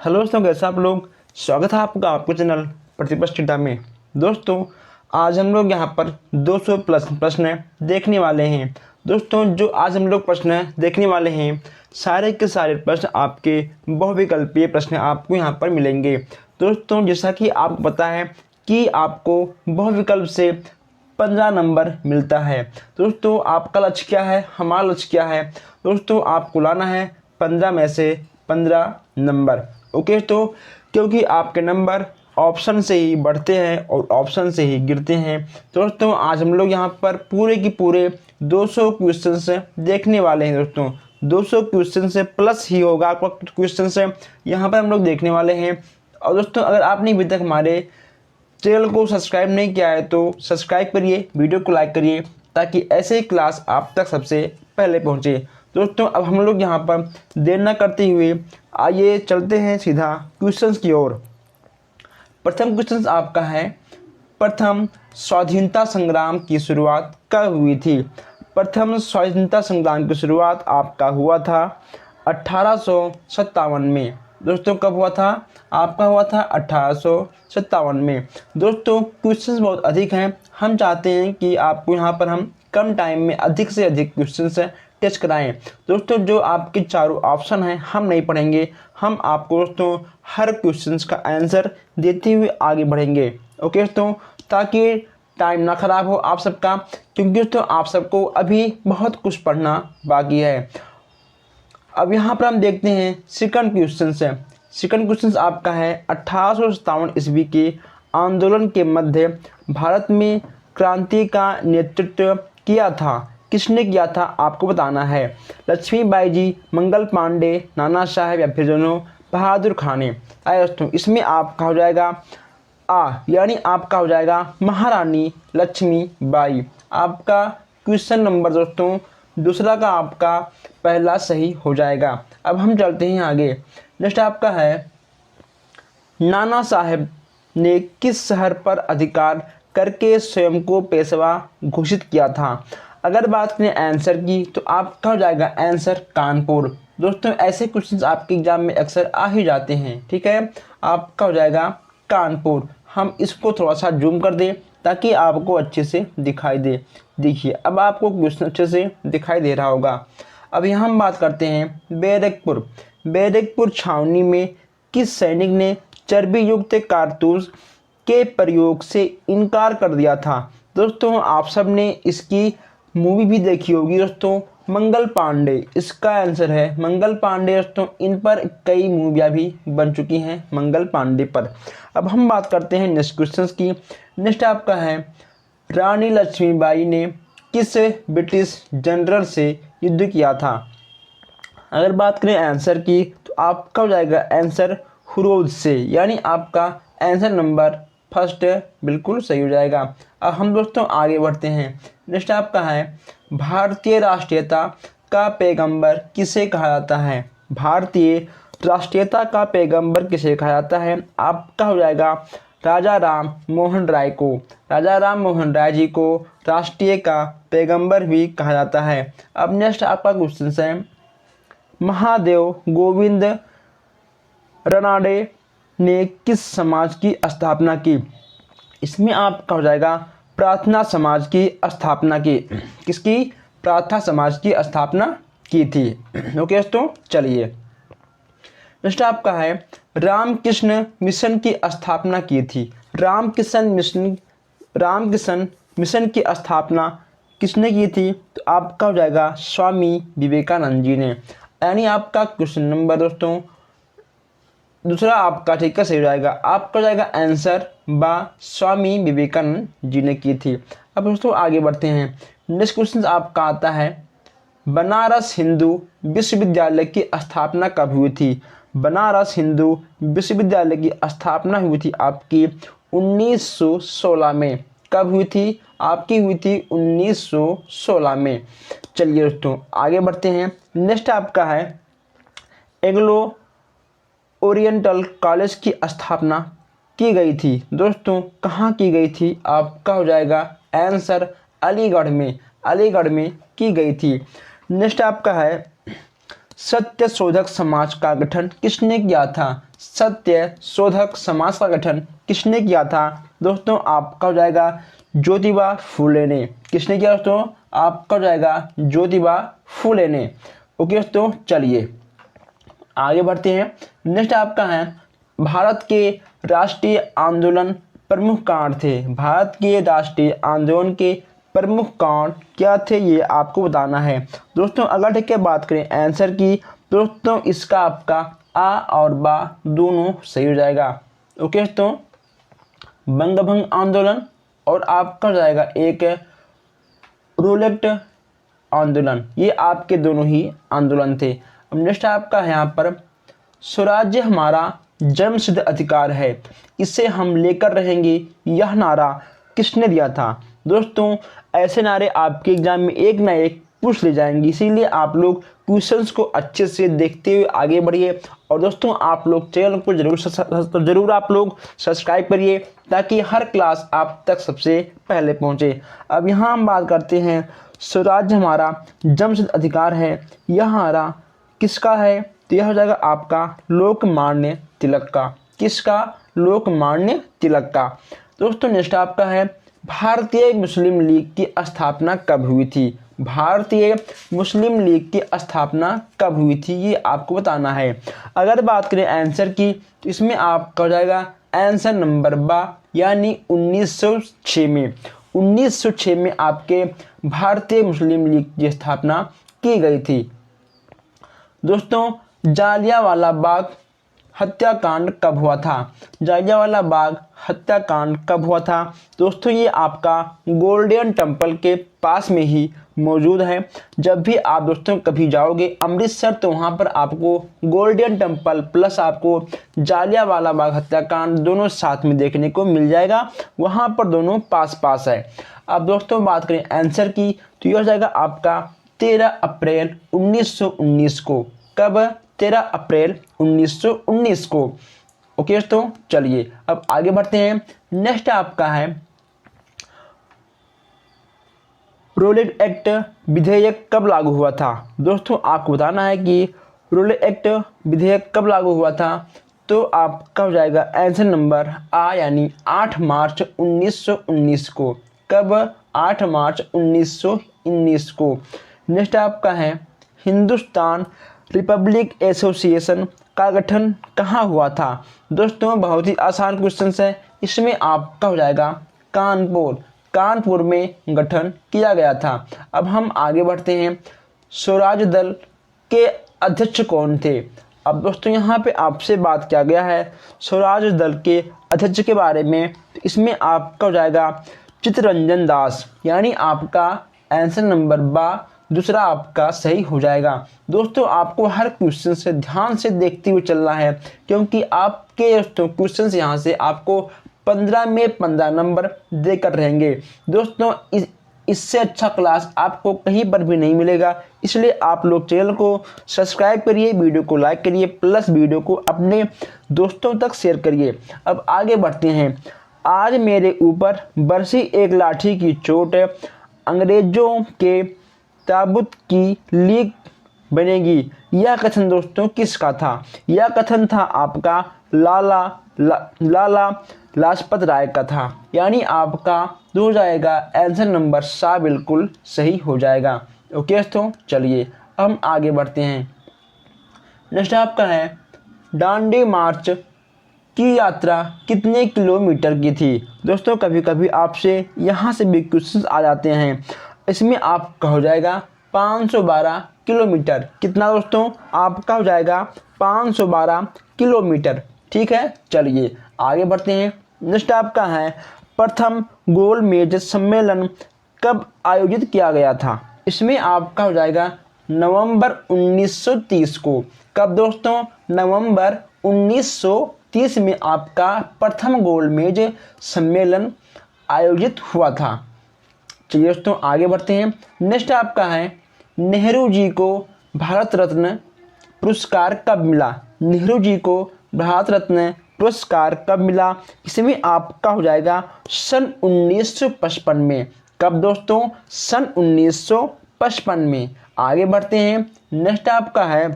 Hello दोस्तों, कैसे आप लोग। स्वागत है आपका आपके चैनल प्रतिपक्ष टीटा में। दोस्तों, आज हम लोग यहाँ पर 200 प्लस प्रश्न देखने वाले हैं। दोस्तों, जो आज हम लोग प्रश्न देखने वाले हैं, सारे के सारे प्रश्न आपके बहुविकल्पीय प्रश्न आपको यहाँ पर मिलेंगे। दोस्तों, जैसा कि आपको पता है कि आपको बहुविकल्प से 15 नंबर मिलता है। दोस्तों, आपका लक्ष्य क्या है, हमारा लक्ष्य क्या है। दोस्तों, आपको लाना है 15 में से 15 नंबर। ओके, तो क्योंकि आपके नंबर ऑप्शन से ही बढ़ते हैं और ऑप्शन से ही गिरते हैं। दोस्तों, आज हम लोग यहाँ पर पूरे की पूरे 200 क्वेश्चन देखने वाले हैं। दोस्तों, 200 क्वेश्चन से प्लस ही होगा आपका क्वेश्चन से यहाँ पर हम लोग देखने वाले हैं। और दोस्तों, अगर आपने अभी तक हमारे चैनल को सब्सक्राइब नहीं किया है तो सब्सक्राइब करिए, वीडियो को लाइक करिए, ताकि ऐसे ही क्लास आप तक सबसे पहले पहुंचे। दोस्तों, अब हम लोग यहाँ पर देर न करते हुए आइए चलते हैं सीधा क्वेश्चंस की ओर। प्रथम क्वेश्चन आपका है, प्रथम स्वाधीनता संग्राम की शुरुआत कब हुई थी। प्रथम स्वाधीनता संग्राम की शुरुआत आपका हुआ था 1857 में। दोस्तों, कब हुआ था, आपका हुआ था 1857 में। दोस्तों, क्वेश्चंस बहुत अधिक हैं, हम चाहते हैं कि आपको यहाँ पर हम कम टाइम में अधिक से अधिक क्वेश्चंस टेस्ट कराएं। दोस्तों, जो आपके चारों ऑप्शन हैं हम नहीं पढ़ेंगे, हम आपको दोस्तों हर क्वेश्चंस का आंसर देते हुए आगे बढ़ेंगे। ओके दोस्तों, ताकि टाइम ना ख़राब हो आप सबका, क्योंकि दोस्तों आप सबको अभी बहुत कुछ पढ़ना बाकी है। अब यहाँ पर हम देखते हैं सेकंड क्वेश्चन से। सेकंड क्वेश्चन आपका है, 1857 ईस्वी के आंदोलन के मध्य भारत में क्रांति का नेतृत्व किया था, किसने किया था आपको बताना है। लक्ष्मीबाई जी, मंगल पांडे, नाना साहेब या फिर दोनों बहादुर खां ने। आए दोस्तों, इसमें आपका हो जाएगा यानी आपका हो जाएगा महारानी लक्ष्मीबाई। आपका क्वेश्चन नंबर दोस्तों दूसरा का आपका पहला सही हो जाएगा। अब हम चलते हैं आगे। नेक्स्ट आपका है, नाना साहेब ने किस शहर पर अधिकार करके स्वयं को पेशवा घोषित किया था। अगर बात करें आंसर की तो आपका हो जाएगा आंसर कानपुर। दोस्तों, ऐसे क्वेश्चंस आपके एग्जाम में अक्सर आ ही जाते हैं, ठीक है। आपका हो जाएगा कानपुर। हम इसको थोड़ा सा जूम कर दें ताकि आपको अच्छे से दिखाई दे। देखिए, अब आपको क्वेश्चन अच्छे से दिखाई दे रहा होगा। अब यहाँ हम बात करते हैं बैरकपुर। बैरकपुर छावनी में किस सैनिक ने चर्बी युक्त कारतूस के प्रयोग से इनकार कर दिया था। दोस्तों, आप सब ने इसकी मूवी भी देखी होगी दोस्तों, मंगल पांडे इसका आंसर है। मंगल पांडे दोस्तों, इन पर कई मूवियाँ भी बन चुकी हैं मंगल पांडे पर। अब हम बात करते हैं नेक्स्ट क्वेश्चन की। नेक्स्ट आपका है, रानी लक्ष्मीबाई ने किस ब्रिटिश जनरल से युद्ध किया था। अगर बात करें आंसर की तो आपका हो जाएगा आंसर हुरोज से, यानी आपका आंसर नंबर फर्स्ट बिल्कुल सही हो जाएगा। अब हम दोस्तों आगे बढ़ते हैं। नेक्स्ट आपका है, भारतीय राष्ट्रीयता का पैगंबर किसे कहा जाता है। भारतीय राष्ट्रीयता का पैगंबर किसे कहा जाता है। आपका हो जाएगा राजा राम मोहन राय को। राजा राम मोहन राय जी को राष्ट्रीय का पैगंबर भी कहा जाता है। अब नेक्स्ट आपका क्वेश्चन है, महादेव गोविंद रनाडे ने किस समाज की स्थापना की। इसमें आपका हो जाएगा प्रार्थना समाज की स्थापना की। किसकी, प्रार्थना समाज की स्थापना की थी। ओके दोस्तों, चलिए नेक्स्ट आपका है, रामकृष्ण मिशन की स्थापना की थी। रामकृष्ण मिशन की स्थापना किसने की थी। तो आपका हो जाएगा स्वामी विवेकानंद जी ने। यानी आपका क्वेश्चन नंबर दोस्तों दूसरा आपका ठीक है सही हो जाएगा। आपका हो जाएगा आंसर स्वामी विवेकानंद जी ने की थी। अब दोस्तों आगे बढ़ते हैं। नेक्स्ट क्वेश्चन आपका आता है, बनारस हिंदू विश्वविद्यालय की स्थापना कब हुई थी। बनारस हिंदू विश्वविद्यालय की स्थापना हुई थी आपकी 1916 में। कब हुई थी, आपकी हुई थी 1916 में। चलिए दोस्तों आगे बढ़ते हैं। नेक्स्ट आपका है, एंग्लो ओरिएंटल कॉलेज की स्थापना की गई थी। दोस्तों, कहाँ की गई थी। आपका हो जाएगा आंसर अलीगढ़ में। अलीगढ़ में की गई थी। नेक्स्ट आपका है, सत्य शोधक समाज का गठन किसने किया था? सत्य शोधक समाज का गठन किसने किया था? दोस्तों आपका हो जाएगा ज्योतिबा फूले ने। किसने किया दोस्तों? आपका हो जाएगा ज्योतिबा फूले ने। ओके दोस्तों, चलिए आगे बढ़ते हैं। नेक्स्ट आपका है भारत के राष्ट्रीय आंदोलन प्रमुख कौन थे? भारत के राष्ट्रीय आंदोलन के प्रमुख कौन क्या थे, ये आपको बताना है। दोस्तों अगर ठीक है बात करें आंसर की, दोस्तों इसका आपका आ और बा दोनों सही हो जाएगा। ओके दोस्तों, बंगभंग आंदोलन और आपका हो जाएगा एक रोलेट आंदोलन, ये आपके दोनों ही आंदोलन थे। अब नेक्स्ट आपका है यहाँ पर स्वराज्य हमारा जन्मसिद्ध अधिकार है, इसे हम लेकर रहेंगे, यह नारा किसने दिया था? दोस्तों ऐसे नारे आपके एग्जाम में एक ना एक पूछ ले जाएंगे, इसीलिए आप लोग क्वेश्चंस को अच्छे से देखते हुए आगे बढ़िए। और दोस्तों आप लोग चैनल को जरूर आप लोग सब्सक्राइब करिए ताकि हर क्लास आप तक सबसे पहले पहुंचे। अब यहाँ हम बात करते हैं स्वराज्य हमारा जन्मसिद्ध अधिकार है, यह नारा किसका है? तो यह हो जाएगा आपका लोकमान्य तिलक का। किसका? लोकमान्य तिलक का। दोस्तों नेक्स्ट आपका है भारतीय मुस्लिम लीग की स्थापना कब हुई थी? भारतीय मुस्लिम लीग की स्थापना कब हुई थी, ये आपको बताना है। अगर बात करें आंसर की तो इसमें आपका हो जाएगा आंसर नंबर बा, यानी 1906 में। 1906 में आपके भारतीय मुस्लिम लीग की स्थापना की गई थी। दोस्तों जालियांवाला बाग हत्याकांड कब हुआ था? जालियांवाला बाग हत्याकांड कब हुआ था? दोस्तों ये आपका गोल्डन टेम्पल के पास में ही मौजूद है। जब भी आप दोस्तों कभी जाओगे अमृतसर तो वहाँ पर आपको गोल्डन टेम्पल प्लस आपको जालियांवाला बाग हत्याकांड दोनों साथ में देखने को मिल जाएगा, वहाँ पर दोनों पास पास है। अब दोस्तों बात करें आंसर की तो यह हो जाएगा आपका 13 अप्रैल 1919 को। कब? 13 अप्रैल 1919 को। ओके दोस्तों चलिए अब आगे बढ़ते हैं। नेक्स्ट आपका है रोलेट एक्ट विधेयक कब लागू हुआ था? दोस्तों आपको बताना है कि रोलेट एक्ट विधेयक कब लागू हुआ था, तो आपका हो जाएगा आंसर नंबर आ, यानी 8 मार्च 1919 को। कब? 8 मार्च 1919 को। नेक्स्ट आपका है हिंदुस्तान रिपब्लिक एसोसिएशन का गठन कहाँ हुआ था? दोस्तों बहुत ही आसान क्वेश्चन है, इसमें आपका हो जाएगा कानपुर में गठन किया गया था। अब हम आगे बढ़ते हैं स्वराज दल के अध्यक्ष कौन थे? अब दोस्तों यहाँ पे आपसे बात किया गया है स्वराज दल के अध्यक्ष के बारे में, तो इसमें आपका हो जाएगा चित्तरंजन दास, यानी आपका आंसर नंबर बा दूसरा आपका सही हो जाएगा। दोस्तों आपको हर क्वेश्चन से ध्यान से देखते हुए चलना है, क्योंकि आपके दोस्तों क्वेश्चन यहाँ से आपको 15 में 15 नंबर देकर रहेंगे। दोस्तों इससे अच्छा क्लास आपको कहीं पर भी नहीं मिलेगा, इसलिए आप लोग चैनल को सब्सक्राइब करिए, वीडियो को लाइक करिए, प्लस वीडियो को अपने दोस्तों तक शेयर करिए। अब आगे बढ़ते हैं। आज मेरे ऊपर बरसी एक लाठी की चोट, अंग्रेजों के ताबूत की लीक बनेगी, यह कथन दोस्तों किसका था? यह कथन था आपका लाला लाजपत राय का था, यानी आपका हो जाएगा आंसर नंबर सा बिल्कुल सही हो जाएगा। ओके दोस्तों चलिए हम आगे बढ़ते हैं। नेक्स्ट आपका है दांडी मार्च की यात्रा कितने किलोमीटर की थी? दोस्तों कभी कभी आपसे यहाँ से भी क्वेश्चन आ जाते हैं, इसमें आपका हो जाएगा 512 किलोमीटर। कितना दोस्तों? आपका हो जाएगा 512 किलोमीटर। ठीक है चलिए आगे बढ़ते हैं। नेक्स्ट आपका है प्रथम गोलमेज सम्मेलन कब आयोजित किया गया था? इसमें आपका हो जाएगा नवंबर 1930 को। कब दोस्तों? नवंबर 1930 में आपका प्रथम गोलमेज सम्मेलन आयोजित हुआ था। चलिए दोस्तों आगे बढ़ते हैं। नेक्स्ट आपका है नेहरू जी को भारत रत्न पुरस्कार कब मिला? नेहरू जी को भारत रत्न पुरस्कार कब मिला? इसमें आपका हो जाएगा सन 1955 में। कब दोस्तों? सन 1955 में। आगे बढ़ते हैं। नेक्स्ट आपका है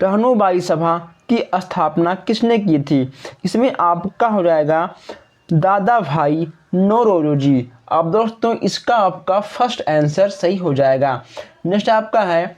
रहनुमाई सभा की स्थापना किसने की थी? इसमें आपका हो जाएगा दादा भाई नौरोजी। अब दोस्तों इसका आपका फर्स्ट आंसर सही हो जाएगा। नेक्स्ट आपका है,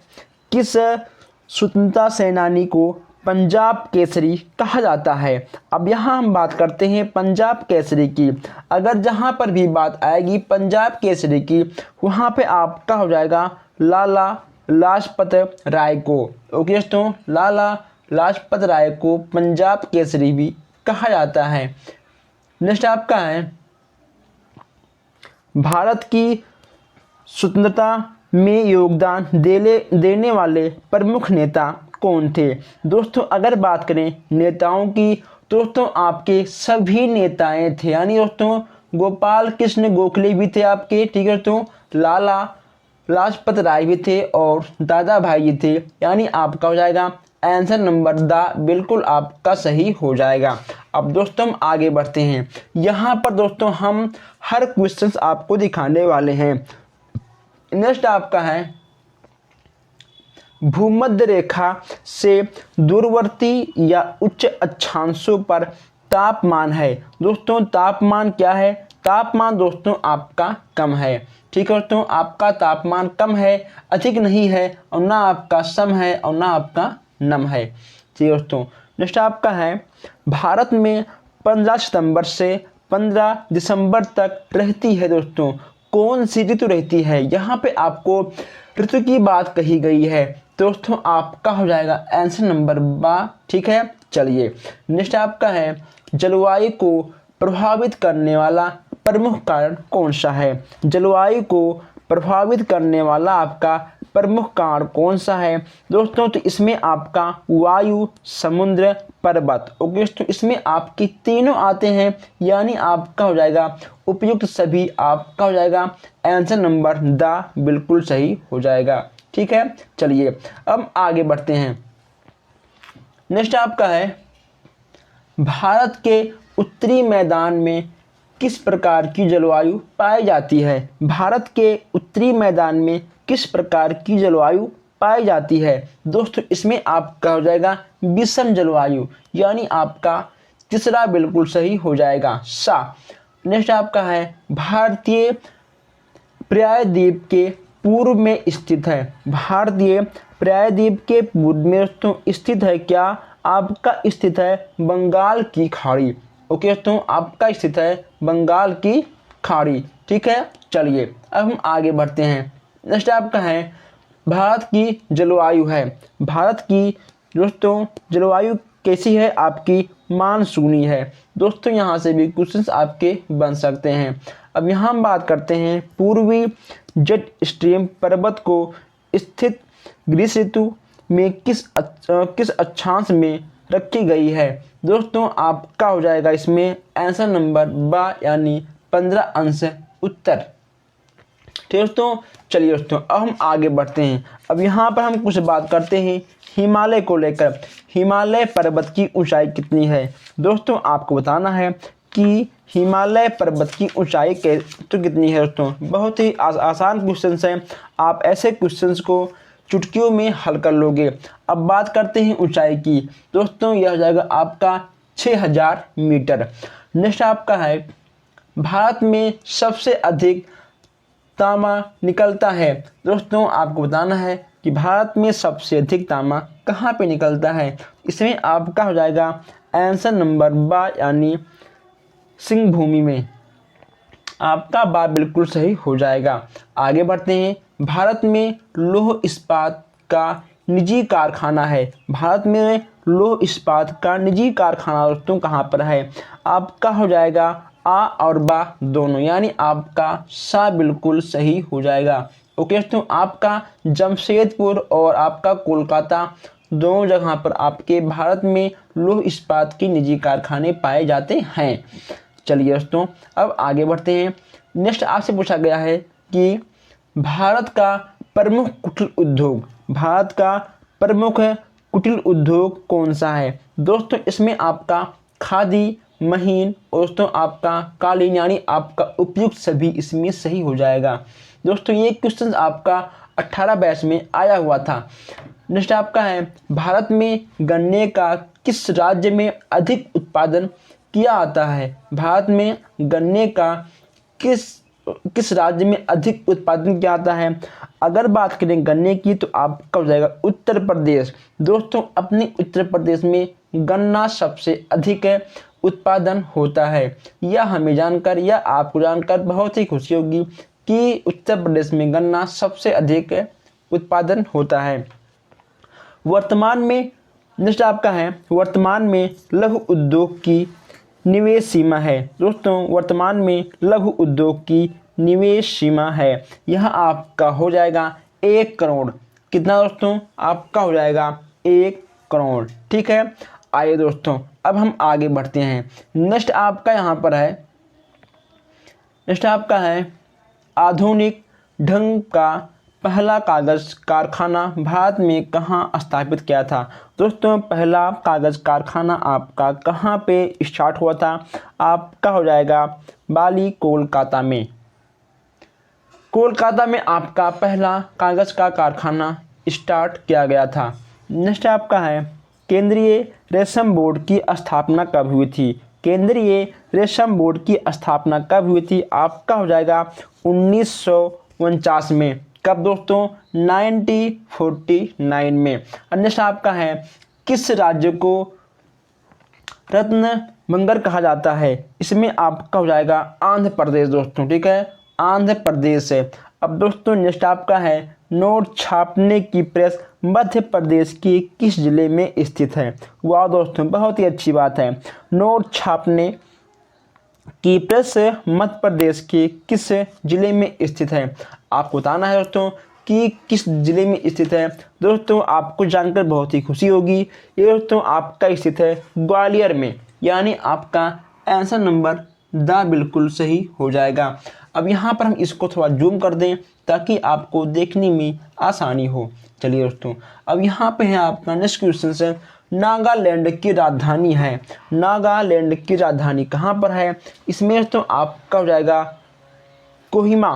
किस स्वतंत्रता सेनानी को पंजाब केसरी कहा जाता है? अब यहाँ हम बात करते हैं पंजाब केसरी की। अगर जहाँ पर भी बात आएगी पंजाब केसरी की, वहाँ पे आपका हो जाएगा लाला लाजपत राय को। ओके दोस्तों, लाला लाजपत राय को पंजाब केसरी भी कहा जाता है। नेक्स्ट आपका है, भारत की स्वतंत्रता में योगदान देने वाले प्रमुख नेता कौन थे? दोस्तों अगर बात करें नेताओं की, दोस्तों आपके सभी नेताएं थे, यानी दोस्तों गोपाल कृष्ण गोखले भी थे आपके, ठीक है दोस्तों, लाला लाजपत राय भी थे और दादा भाई जी थे, यानी आपका हो जाएगा आंसर नंबर द बिल्कुल आपका सही हो जाएगा। अब दोस्तों हम आगे बढ़ते हैं। यहाँ पर दोस्तों हम हर क्वेश्चन आपको दिखाने वाले हैं। नेक्स्ट आपका है, भूमध्य रेखा से दूरवर्ती या उच्च अक्षांशों पर तापमान है। दोस्तों तापमान क्या है? तापमान दोस्तों आपका कम है, ठीक है दोस्तों, आपका तापमान कम है, अधिक नहीं है, और ना आपका सम है और ना आपका नम है। ठीक है दोस्तों, नेक्स्ट आपका है, भारत में 15 सितंबर से 15 दिसंबर तक रहती है दोस्तों कौन सी ऋतु रहती है? यहाँ पे आपको ऋतु की बात कही गई है दोस्तों, आपका हो जाएगा आंसर नंबर बा, ठीक है। चलिए नेक्स्ट आपका है, जलवायु को प्रभावित करने वाला प्रमुख कारण कौन सा है? जलवायु को प्रभावित करने वाला आपका प्रमुख कारण कौन सा है दोस्तों? तो इसमें आपका वायु, समुद्र, पर्वत। ओके तो इसमें आपकी तीनों आते हैं, यानी आपका हो जाएगा उपयुक्त सभी, आपका हो जाएगा आंसर नंबर द बिल्कुल सही हो जाएगा, ठीक है। चलिए अब आगे बढ़ते हैं। नेक्स्ट आपका है, भारत के उत्तरी मैदान में किस प्रकार की जलवायु पाई जाती है? भारत के उत्तरी मैदान में किस प्रकार की जलवायु पाई जाती है दोस्तों? इसमें आपका हो जाएगा विषम जलवायु, यानी आपका तीसरा बिल्कुल सही हो जाएगा सा। नेक्स्ट आपका है, भारतीय प्रायद्वीप के पूर्व में स्थित है। भारतीय प्रायद्वीप के पूर्व में दोस्तों स्थित है क्या? आपका स्थित है बंगाल की खाड़ी। ओके दोस्तों, आपका स्थित है बंगाल की खाड़ी, ठीक है। चलिए अब हम आगे बढ़ते हैं। नेक्स्ट आपका है, भारत की जलवायु है, भारत की दोस्तों जलवायु कैसी है? आपकी मानसूनी है दोस्तों। यहाँ से भी क्वेश्चंस आपके बन सकते हैं। अब यहाँ हम बात करते हैं, पूर्वी जेट स्ट्रीम पर्वत को स्थित ग्रीष्म ऋतु में किस अक्षांश में रखी गई है दोस्तों? आपका हो जाएगा इसमें आंसर नंबर बा, यानी 15 अंश उत्तर, ठीक दोस्तों। चलिए दोस्तों अब हम आगे बढ़ते हैं। अब यहाँ पर हम कुछ बात करते हैं हिमालय को लेकर। हिमालय पर्वत की ऊंचाई कितनी है दोस्तों? आपको बताना है कि हिमालय पर्वत की ऊंचाई तो कितनी है दोस्तों। बहुत ही आसान क्वेश्चन है, आप ऐसे क्वेश्चंस को चुटकियों में हल कर लोगे। अब बात करते हैं ऊंचाई की दोस्तों, यह हो जाएगा आपका 6000 मीटर। नेक्स्ट आपका है, भारत में सबसे अधिक तांबा निकलता है दोस्तों। आपको बताना है कि भारत में सबसे अधिक तांबा कहाँ पे निकलता है? इसमें आपका हो जाएगा आंसर नंबर बा, यानी सिंह भूमि में, आपका बा बिल्कुल सही हो जाएगा। आगे बढ़ते हैं, भारत में लौह इस्पात का निजी कारखाना है। भारत में लौह इस्पात का निजी कारखाना दोस्तों कहाँ पर है? आपका हो जाएगा आ और बा दोनों, यानी आपका सा बिल्कुल सही हो जाएगा। ओके दोस्तों, आपका जमशेदपुर और आपका कोलकाता दोनों जगह पर आपके भारत में लौह इस्पात के निजी कारखाने पाए जाते हैं। चलिए दोस्तों अब आगे बढ़ते हैं। नेक्स्ट आपसे पूछा गया है कि भारत का प्रमुख कुटीर उद्योग, भारत का प्रमुख कुटीर उद्योग कौन सा है दोस्तों? इसमें आपका खादी, महीन और दोस्तों आपका कालीन, यानी आपका उपयुक्त सभी इसमें सही हो जाएगा। दोस्तों ये क्वेश्चन आपका 18 बैच में आया हुआ था। नेक्स्ट आपका है भारत में गन्ने का किस राज्य में अधिक उत्पादन किया जाता है। भारत में गन्ने का किस किस राज्य में अधिक उत्पादन किया जाता है। अगर बात करें गन्ने की तो आपका हो जाएगा उत्तर प्रदेश। दोस्तों अपने उत्तर प्रदेश में गन्ना सबसे अधिक उत्पादन होता है। यह हमें जानकर या आपको जानकर बहुत ही खुशी होगी कि उत्तर प्रदेश में गन्ना सबसे अधिक उत्पादन होता है। वर्तमान में नेक्स्ट आपका है वर्तमान में लघु उद्योग की निवेश सीमा है। दोस्तों वर्तमान में लघु उद्योग की निवेश सीमा है, यह आपका हो जाएगा 1 करोड़। कितना दोस्तों? आपका हो जाएगा 1 करोड़। ठीक है, आइए दोस्तों अब हम आगे बढ़ते हैं। नेक्स्ट आपका यहाँ पर है आधुनिक ढंग का पहला कागज कारखाना भारत में कहाँ स्थापित किया था। दोस्तों पहला कागज कारखाना आपका कहाँ पे स्टार्ट हुआ था। आपका हो जाएगा बाली कोलकाता में। कोलकाता में आपका पहला कागज का कारखाना स्टार्ट किया गया था। नेक्स्ट आपका है केंद्रीय रेशम बोर्ड की स्थापना कब हुई थी। केंद्रीय रेशम बोर्ड की स्थापना कब हुई थी। आपका हो जाएगा 1949 में। कब दोस्तों? 1949 में। नेक्स्ट आपका है किस राज्य को रत्न भंगर कहा जाता है। इसमें आपका हो जाएगा आंध्र प्रदेश दोस्तों। ठीक है, आंध्र प्रदेश है। अब दोस्तों नेक्स्ट आपका है नोट छापने की प्रेस मध्य प्रदेश के किस जिले में स्थित है। वाह दोस्तों बहुत ही अच्छी बात है। नोट छापने की प्रेस मध्य प्रदेश के किस जिले में स्थित है। आपको बताना है दोस्तों कि किस जिले में स्थित है। दोस्तों आपको जानकर बहुत ही खुशी होगी, ये दोस्तों आपका स्थित है ग्वालियर में। यानी आपका आंसर नंबर द बिल्कुल सही हो जाएगा। अब यहाँ पर हम इसको थोड़ा जूम कर दें ताकि आपको देखने में आसानी हो। चलिए दोस्तों अब यहाँ पे है आपका नेक्स्ट क्वेश्चन से नागालैंड की राजधानी है। नागालैंड की राजधानी कहाँ पर है। इसमें तो आपका हो जाएगा कोहिमा।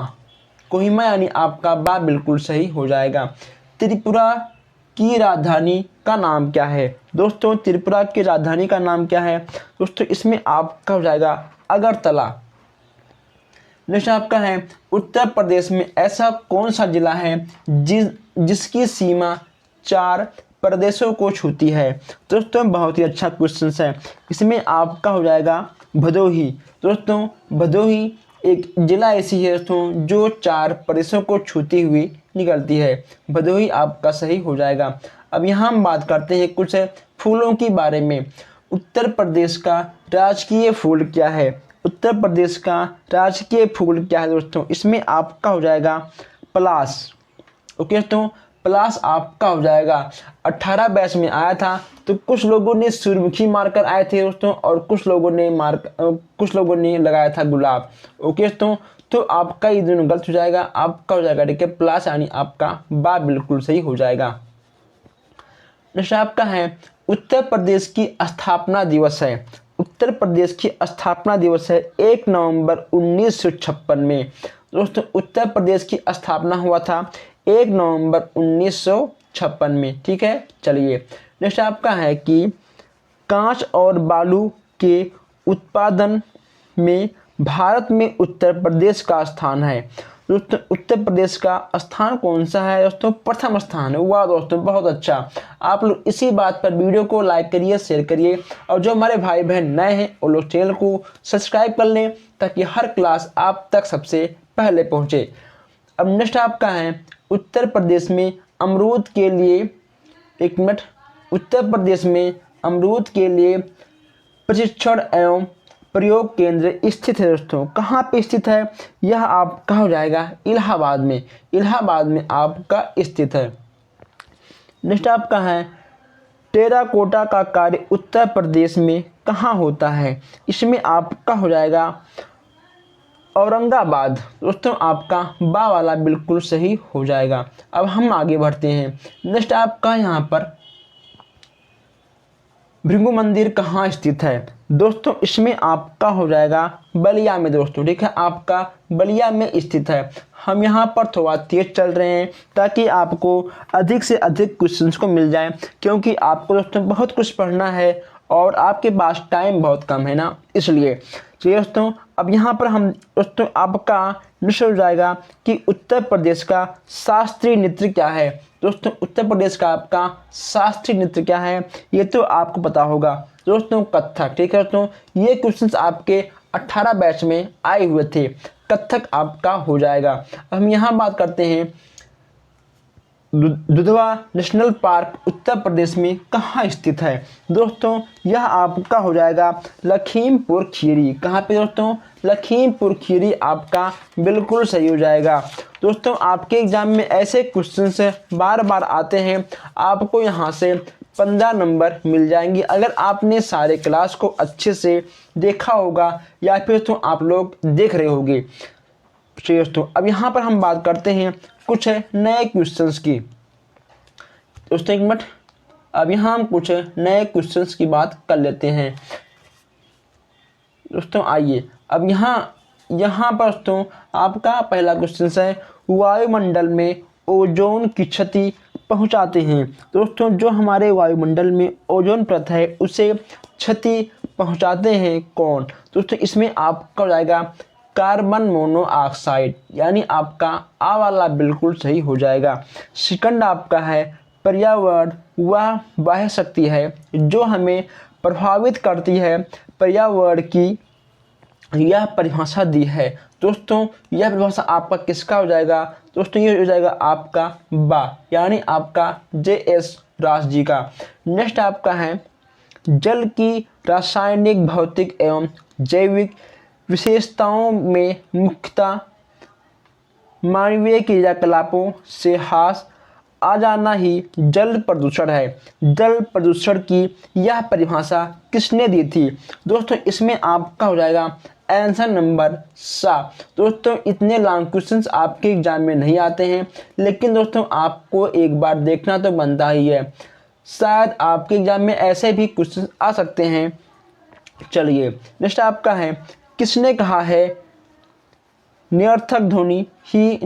कोहिमा यानी आपका बा बिल्कुल सही हो जाएगा। त्रिपुरा की राजधानी का नाम क्या है। दोस्तों त्रिपुरा की राजधानी का नाम क्या है। दोस्तों इसमें आपका हो जाएगा अगरतला। नेक्स्ट आपका है उत्तर प्रदेश में ऐसा कौन सा जिला है जिसकी सीमा 4 प्रदेशों को छूती है। दोस्तों बहुत ही अच्छा क्वेश्चन है। इसमें आपका हो जाएगा भदोही। दोस्तों भदोही एक जिला ऐसी है दोस्तों जो 4 प्रदेशों को छूती हुई निकलती है। भदोही आपका सही हो जाएगा। अब यहाँ हम बात करते हैं कुछ फूलों के बारे में। उत्तर प्रदेश का राजकीय फूल क्या है। उत्तर प्रदेश का राजकीय फूल क्या है दोस्तों। इसमें आपका हो जाएगा पलाश। ओके दोस्तों प्लस आपका हो जाएगा 18 बैच में आया था। तो कुछ लोगों ने सूर्यमुखी मारकर आए थे दोस्तों और कुछ लोगों ने लगाया था गुलाब। ओके दोस्तों तो आपका ये दोनों गलत हो जाएगा। आपका हो जाएगा ठीक है प्लस यानी आपका बा बिल्कुल सही हो जाएगा। नेक्स्ट आपका है उत्तर प्रदेश की स्थापना दिवस है। उत्तर प्रदेश की स्थापना दिवस है 1 नवंबर 1956 में। दोस्तों उत्तर प्रदेश की स्थापना हुआ था 1 नवंबर 1956 में। ठीक है चलिए नेक्स्ट आपका है कि कांच और बालू के उत्पादन में भारत में उत्तर प्रदेश का स्थान है। दोस्तों उत्तर प्रदेश का स्थान कौन सा है दोस्तों। प्रथम स्थान है। वाह दोस्तों बहुत अच्छा। आप लोग इसी बात पर वीडियो को लाइक करिए शेयर करिए और जो हमारे भाई बहन नए हैं वो लोग चैनल को सब्सक्राइब कर लें ताकि हर क्लास आप तक सबसे पहले पहुँचे। अब नेक्स्ट आपका है उत्तर प्रदेश में अमरूद के लिए उत्तर प्रदेश में अमरूद के लिए प्रशिक्षण एवं प्रयोग केंद्र स्थित है। दोस्तों कहाँ पे स्थित है। यह आपका हो जाएगा इलाहाबाद में। इलाहाबाद में आपका स्थित है। नेक्स्ट आपका है टेराकोटा का कार्य उत्तर प्रदेश में कहाँ होता है। इसमें आपका हो जाएगा औरंगाबाद। दोस्तों आपका बा वाला बिल्कुल सही हो जाएगा। अब हम आगे बढ़ते हैं। नेक्स्ट आपका यहाँ पर भृगु मंदिर कहाँ स्थित है। दोस्तों इसमें आपका हो जाएगा बलिया में दोस्तों, ठीक है, आपका बलिया में स्थित है। हम यहाँ पर थोड़ा तेज चल रहे हैं ताकि आपको अधिक से अधिक क्वेश्चंस को मिल जाए, क्योंकि आपको दोस्तों बहुत कुछ पढ़ना है और आपके पास टाइम बहुत कम है ना, इसलिए। चलिए दोस्तों, अब यहाँ पर हम दोस्तों आपका निश्चय हो जाएगा कि उत्तर प्रदेश का शास्त्रीय नृत्य क्या है। दोस्तों उत्तर प्रदेश का आपका शास्त्रीय नृत्य क्या है, ये तो आपको पता होगा दोस्तों, कथक, ठीक है दोस्तों। ये क्वेश्चंस आपके 18 बैच में आए हुए थे, कथक आपका हो जाएगा। हम यहाँ बात करते हैं दुधवा नेशनल पार्क उत्तर प्रदेश में कहाँ स्थित है। दोस्तों यह आपका हो जाएगा लखीमपुर खीरी। कहाँ पे दोस्तों, लखीमपुर खीरी आपका बिल्कुल सही हो जाएगा। दोस्तों आपके एग्जाम में ऐसे क्वेश्चंस बार बार आते हैं, आपको यहाँ से 15 नंबर मिल जाएंगे अगर आपने सारे क्लास को अच्छे से देखा होगा या फिर तो आप लोग देख रहे होंगे। दोस्तों अब यहाँ पर हम बात करते हैं कुछ नए क्वेश्चंस की। दोस्तों एक मिनट, अब यहाँ हम कुछ नए क्वेश्चंस की बात कर लेते हैं। दोस्तों आइए, अब यहाँ पर दोस्तों आपका पहला क्वेश्चन है, वायुमंडल में ओजोन की क्षति पहुँचाते हैं। दोस्तों जो हमारे वायुमंडल में ओजोन परत है उसे क्षति पहुँचाते हैं कौन। दोस्तों इसमें आपका हो जाएगा कार्बन मोनोऑक्साइड, यानी आपका आ वाला बिल्कुल सही हो जाएगा। सेकंड आपका है पर्यावरण वह बाह्य शक्ति है जो हमें प्रभावित करती है, पर्यावरण की यह परिभाषा दी है। दोस्तों यह परिभाषा आपका किसका हो जाएगा। दोस्तों ये हो जाएगा आपका बा, यानी आपका JS राज जी का। नेक्स्ट आपका है जल की रासायनिक, भौतिक एवं जैविक विशेषताओं में मुख्यतः मानवीय क्रियाकलापों से हास आ जाना ही जल प्रदूषण है। जल प्रदूषण की यह परिभाषा किसने दी थी। दोस्तों इसमें आपका हो जाएगा आंसर नंबर 7। दोस्तों इतने लॉन्ग क्वेश्चंस आपके एग्जाम में नहीं आते हैं, लेकिन दोस्तों आपको एक बार देखना तो बनता ही है, शायद आपके एग्जाम में ऐसे भी क्वेश्चन आ सकते हैं। चलिए नेक्स्ट आपका है, किसने कहा है निरर्थक ध्वनि ही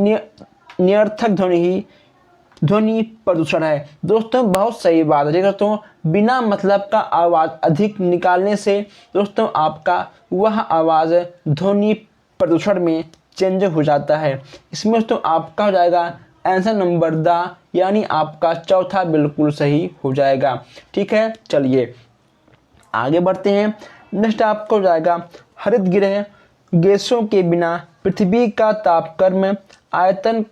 ध्वनि प्रदूषण है। दोस्तों बहुत सही बात है दोस्तों, बिना मतलब का आवाज़ अधिक निकालने से दोस्तों आपका वह आवाज़ ध्वनि प्रदूषण में चेंज हो जाता है। इसमें दोस्तों आपका हो जाएगा आंसर नंबर द, यानी आपका चौथा बिल्कुल सही हो जाएगा। ठीक है चलिए आगे बढ़ते हैं। नेक्स्ट आपको हो जाएगा हरित गृह गैसों के बिना पृथ्वी का तापक्रम आयतन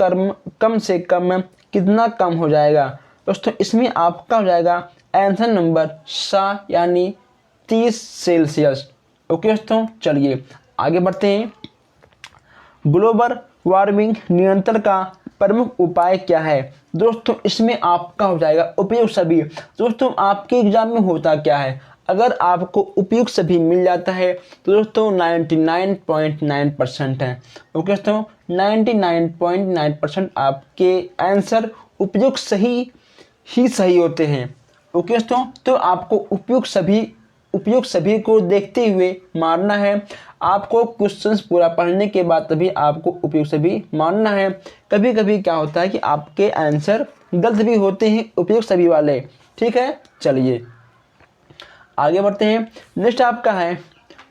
कम से कम कितना कम हो जाएगा। दोस्तों इसमें आपका हो जाएगा आंसर नंबर सा, यानी 30 सेल्सियस। ओके दोस्तों चलिए आगे बढ़ते हैं। ग्लोबल वार्मिंग नियंत्रण का प्रमुख उपाय क्या है। दोस्तों इसमें आपका हो जाएगा उपयुक्त सभी। दोस्तों आपके एग्जाम में होता क्या है, अगर आपको उपयुक्त सभी मिल जाता है तो दोस्तों 99.9% है। ओके दोस्तों 99.9% आपके आंसर उपयुक्त सही होते हैं। ओके दोस्तों तो आपको उपयुक्त सभी को देखते हुए मारना है। आपको क्वेश्चंस पूरा पढ़ने के बाद तभी आपको उपयुक्त सभी मानना है। कभी कभी क्या होता है कि आपके आंसर गलत भी होते हैं उपयुक्त सभी वाले। ठीक है चलिए आगे बढ़ते हैं। नेक्स्ट आपका है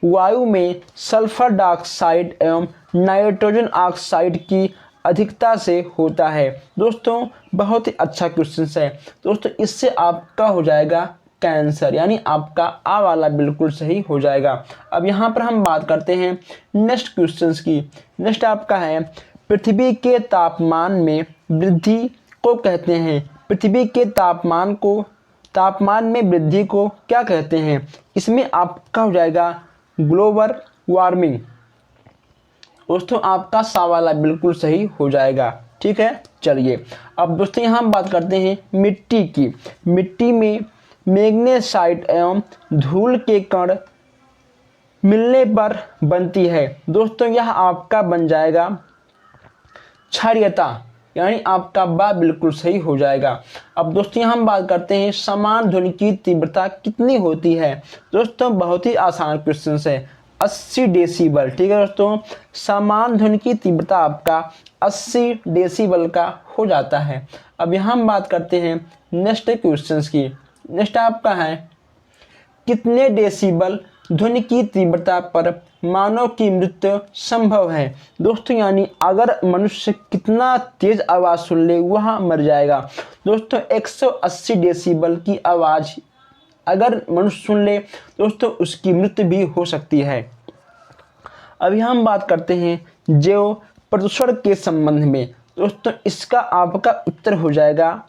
वायु में सल्फर डाइऑक्साइड एवं नाइट्रोजन ऑक्साइड की अधिकता से होता है। दोस्तों बहुत ही अच्छा क्वेश्चन है दोस्तों, इससे आपका हो जाएगा कैंसर, यानी आपका आ वाला बिल्कुल सही हो जाएगा। अब यहाँ पर हम बात करते हैं नेक्स्ट क्वेश्चंस की। नेक्स्ट आपका है पृथ्वी के तापमान में वृद्धि को कहते हैं। पृथ्वी के तापमान में वृद्धि को क्या कहते हैं। इसमें आपका हो जाएगा ग्लोबल वार्मिंग। दोस्तों आपका सा वाला बिल्कुल सही हो जाएगा। ठीक है चलिए अब दोस्तों यहाँ हम बात करते हैं मिट्टी की। मिट्टी में मैग्नेसाइट एवं धूल के कण मिलने पर बनती है। दोस्तों यह आपका बन जाएगा क्षारीयता। यानी आपका बा बिल्कुल सही हो जाएगा। अब दोस्तों हम बात करते हैं समान ध्वनि की तीव्रता कितनी होती है। दोस्तों बहुत ही आसान क्वेश्चन है, 80 डेसिबल। ठीक है दोस्तों, समान ध्वनि की तीव्रता आपका 80 डेसिबल का हो जाता है। अब यहाँ हम बात करते हैं नेक्स्ट क्वेश्चन की। नेक्स्ट आपका है कितने डेसिबल ध्वनि की तीव्रता पर मानव की मृत्यु संभव है। दोस्तों यानी अगर मनुष्य कितना तेज आवाज सुन ले वह मर जाएगा। दोस्तों 180 डेसिबल की आवाज अगर मनुष्य सुन ले दोस्तों उसकी मृत्यु भी हो सकती है। अभी हम बात करते हैं जैव प्रदूषण के संबंध में। दोस्तों इसका आपका उत्तर हो जाएगा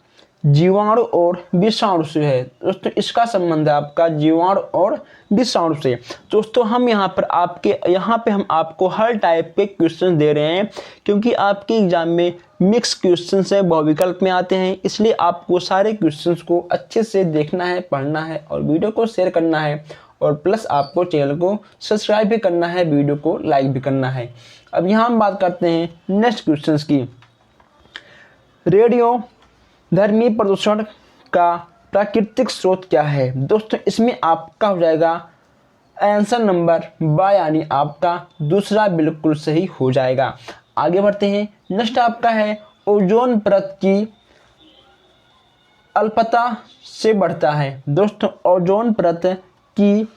जीवाणु और विषाणु से है। दोस्तों इसका संबंध है आपका जीवाणु और विषाणु से। दोस्तों हम यहाँ पे हम आपको हर टाइप के क्वेश्चन दे रहे हैं, क्योंकि आपके एग्जाम में मिक्स क्वेश्चन है, बहुविकल्प में आते हैं, इसलिए आपको सारे क्वेश्चंस को अच्छे से देखना है, पढ़ना है और वीडियो को शेयर करना है, और प्लस आपको चैनल को सब्सक्राइब भी करना है, वीडियो को लाइक भी करना है। अब यहाँ हम बात करते हैं नेक्स्ट क्वेश्चन की। रेडियो धर्मी प्रदूषण का प्राकृतिक स्रोत क्या है। दोस्तों इसमें आपका हो जाएगा आंसर नंबर बा, यानी आपका दूसरा बिल्कुल सही हो जाएगा। आगे बढ़ते हैं। नेक्स्ट आपका है ओजोन परत की अल्पता से बढ़ता है। दोस्तों ओजोन परत की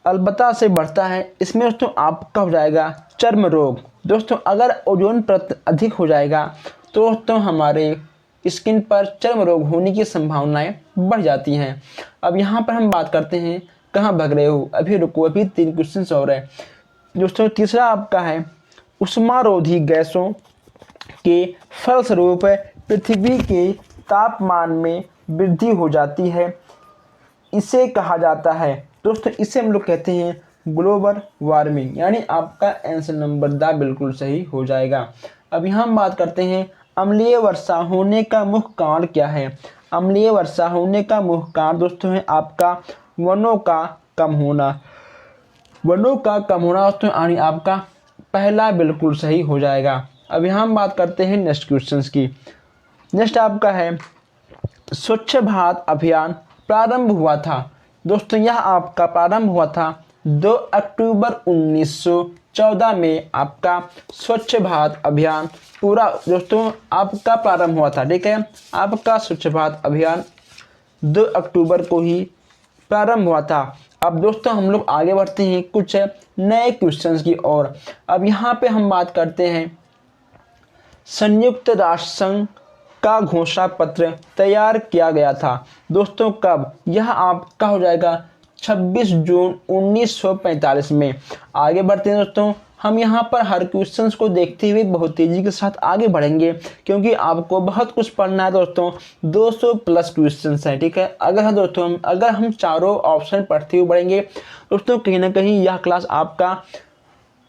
अल्पता से बढ़ता है, इसमें दोस्तों आपका हो जाएगा चर्म रोग। दोस्तों अगर ओजोन परत अधिक हो जाएगा तो दोस्तों हमारे स्किन पर चर्म रोग होने की संभावनाएं बढ़ जाती हैं। अब यहाँ पर हम बात करते हैं कहाँ भाग रहे हो, अभी रुको, अभी 3 क्वेश्चन और है। दोस्तों तीसरा आपका है उष्मारोधी गैसों के फलस्वरूप पृथ्वी के तापमान में वृद्धि हो जाती है, इसे कहा जाता है। दोस्तों इसे हम लोग कहते हैं ग्लोबल वार्मिंग, यानी आपका आंसर नंबर दा बिल्कुल सही हो जाएगा। अब यहाँ हम बात करते हैं अम्लीय वर्षा होने का मुख्य कारण क्या है। अम्लीय वर्षा होने का मुख्य कारण दोस्तों है आपका वनों का कम होना। वनों का कम होना दोस्तों यानी आपका पहला बिल्कुल सही हो जाएगा। अब यहाँ हम बात करते हैं नेक्स्ट क्वेश्चन की। नेक्स्ट आपका है स्वच्छ भारत अभियान प्रारंभ हुआ था। दोस्तों यह आपका प्रारंभ हुआ था 2 अक्टूबर 1914 में आपका स्वच्छ भारत अभियान पूरा दोस्तों आपका प्रारंभ हुआ था। ठीक है, आपका स्वच्छ भारत अभियान 2 अक्टूबर को ही प्रारंभ हुआ था। अब दोस्तों हम लोग आगे बढ़ते हैं कुछ नए क्वेश्चंस की ओर। अब यहाँ पे हम बात करते हैं संयुक्त राष्ट्र संघ का घोषणा पत्र तैयार किया गया था। दोस्तों कब, यह आपका हो जाएगा 26 जून 1945 में। आगे बढ़ते हैं दोस्तों, हम यहाँ पर हर क्वेश्चंस को देखते हुए बहुत तेज़ी के साथ आगे बढ़ेंगे, क्योंकि आपको बहुत कुछ पढ़ना है दोस्तों। 200 प्लस क्वेश्चंस हैं। ठीक है, अगर हम चारों ऑप्शन पढ़ते हुए बढ़ेंगे दोस्तों, कहीं ना कहीं यह क्लास आपका